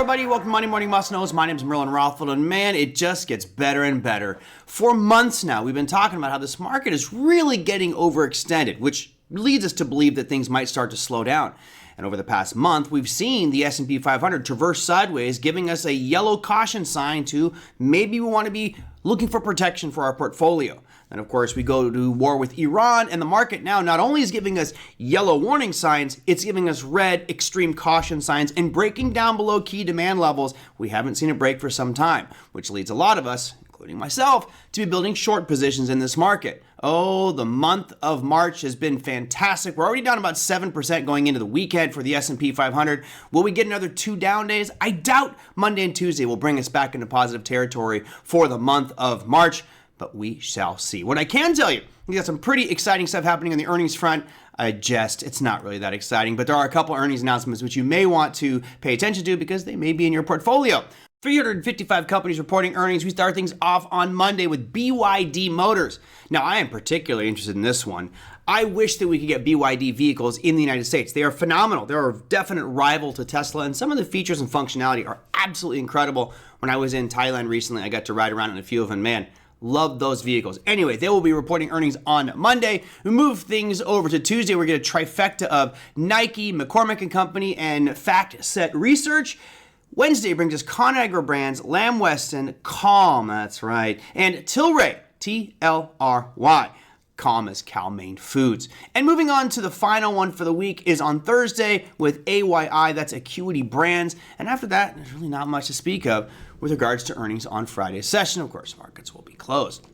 everybody. Welcome to Monday Morning Must Knows. My name is Merlin Rothfeld, and man, it just gets better and better. For months now, we've been talking about how this market is really getting overextended, which leads us to believe that things might start to slow down. And over the past month, we've seen the S&P 500 traverse sideways, giving us a yellow caution sign to maybe we want to be looking for protection for our portfolio. And of course, we go to war with Iran, and the market now not only is giving us yellow warning signs, it's giving us red extreme caution signs and breaking down below key demand levels. We haven't seen a break for some time, which leads a lot of us, including myself, to be building short positions in this market. Oh, the month of March has been fantastic. We're already down about 7% going into the weekend for the S&P 500. Will we get another 2 down days? I doubt Monday and Tuesday will bring us back into positive territory for the month of March, but we shall see. What I can tell you, we got some pretty exciting stuff happening on the earnings front. It's not really that exciting, but there are a couple earnings announcements which you may want to pay attention to because they may be in your portfolio. 355 companies reporting earnings. We start things off on Monday with BYD Motors. Now, I am particularly interested in this one. I wish that we could get BYD vehicles in the United States. They are phenomenal. They're a definite rival to Tesla, and some of the features and functionality are absolutely incredible. When I was in Thailand recently, I got to ride around in a few of them. Man, love those vehicles. Anyway, they will be reporting earnings on Monday. We move things over to Tuesday. We're going to trifecta of Nike, McCormick & Company, and FactSet Research. Wednesday brings us ConAgra Brands, Lamb Weston, Calm, that's right, and Tilray, T-L-R-Y. Calm is Cal-Maine Foods. And moving on to the final one for the week is on Thursday with AYI, that's Acuity Brands. And after that, there's really not much to speak of with regards to earnings on Friday's session. Of course, markets will be closed.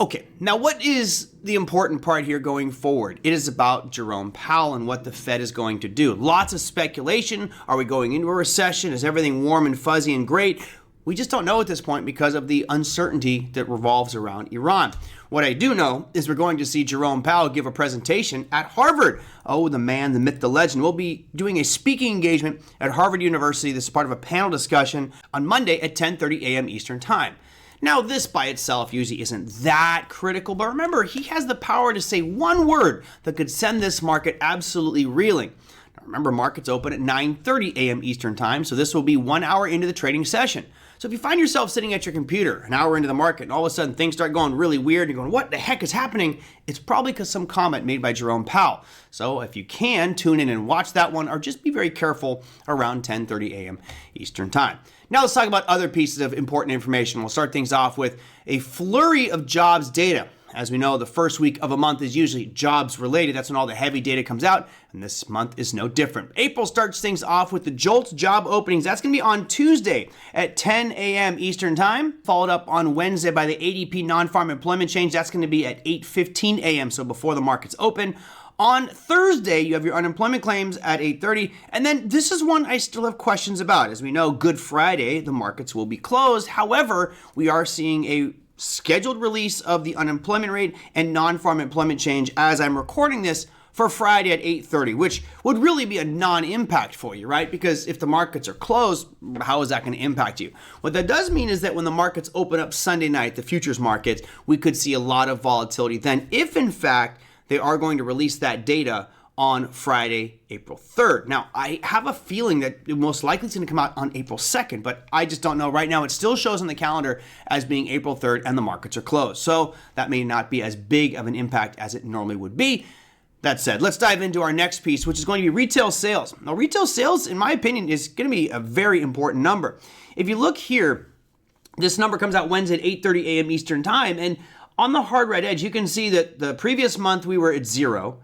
Okay, now what is the important part here going forward? It is about Jerome Powell and what the Fed is going to do. Lots of speculation. Are we going into a recession? Is everything warm and fuzzy and great? We just don't know at this point because of the uncertainty that revolves around Iran. What I do know is we're going to see Jerome Powell give a presentation at Harvard. Oh, the man, the myth, the legend. We'll be doing a speaking engagement at Harvard University. This is part of a panel discussion on Monday at 10:30 a.m. Eastern Time. Now, this by itself usually isn't that critical, but remember, he has the power to say one word that could send this market absolutely reeling. Now, remember, markets open at 9:30 a.m. Eastern Time, so this will be 1 hour into the trading session. So if you find yourself sitting at your computer an hour into the market and all of a sudden things start going really weird and you're going, what the heck is happening? It's probably because some comment made by Jerome Powell. So if you can, tune in and watch that one, or just be very careful around 10:30 a.m. Eastern Time. Now let's talk about other pieces of important information. We'll start things off with a flurry of jobs data. As we know, the first week of a month is usually jobs related. That's when all the heavy data comes out, and this month is no different. April starts things off with the JOLTS job openings. That's going to be on Tuesday at 10 a.m. Eastern Time, followed up on Wednesday by the ADP non-farm employment change. That's going to be at 8:15 a.m., so before the markets open. On Thursday, you have your unemployment claims at 8:30, and then this is one I still have questions about. As we know, Good Friday, the markets will be closed. However, we are seeing a scheduled release of the unemployment rate and non-farm employment change as I'm recording this for Friday at 8:30, which would really be a non-impact for you, right? Because if the markets are closed, how is that going to impact you? What that does mean is that when the markets open up Sunday night, the futures markets, we could see a lot of volatility then, if in fact they are going to release that data on Friday, April 3rd. Now, I have a feeling that it most likely is going to come out on April 2nd, but I just don't know. Right now, it still shows on the calendar as being April 3rd, and the markets are closed. So that may not be as big of an impact as it normally would be. That said, let's dive into our next piece, which is going to be retail sales. Now, retail sales, in my opinion, is going to be a very important number. If you look here, this number comes out Wednesday at 8:30 a.m. Eastern Time, and on the hard red edge, you can see that the previous month we were at 0.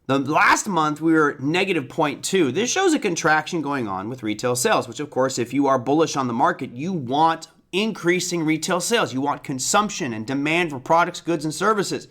The last month, we were negative 0.2. This shows a contraction going on with retail sales, which, of course, if you are bullish on the market, you want increasing retail sales. You want consumption and demand for products, goods, and services.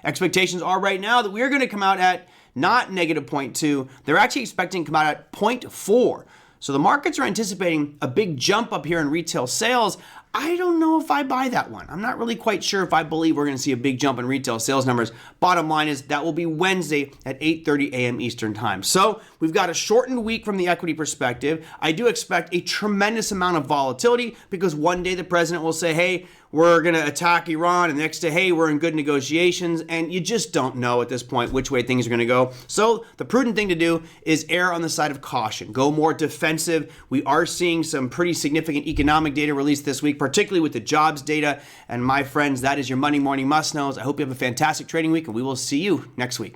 Expectations are right now that we are going to come out at not negative 0.2. They're actually expecting to come out at 0.4. So the markets are anticipating a big jump up here in retail sales. I don't know if I buy that one. I'm not really quite sure if I believe we're going to see a big jump in retail sales numbers. Bottom line is that will be Wednesday at 8:30 a.m. Eastern Time. So we've got a shortened week from the equity perspective. I do expect a tremendous amount of volatility because one day the president will say, hey, we're going to attack Iran, and the next day, hey, we're in good negotiations, and you just don't know at this point which way things are going to go. So the prudent thing to do is err on the side of caution. Go more defensive. We are seeing some pretty significant economic data released this week, particularly with the jobs data. And my friends, that is your Monday Morning Must-Knows. I hope you have a fantastic trading week, and we will see you next week.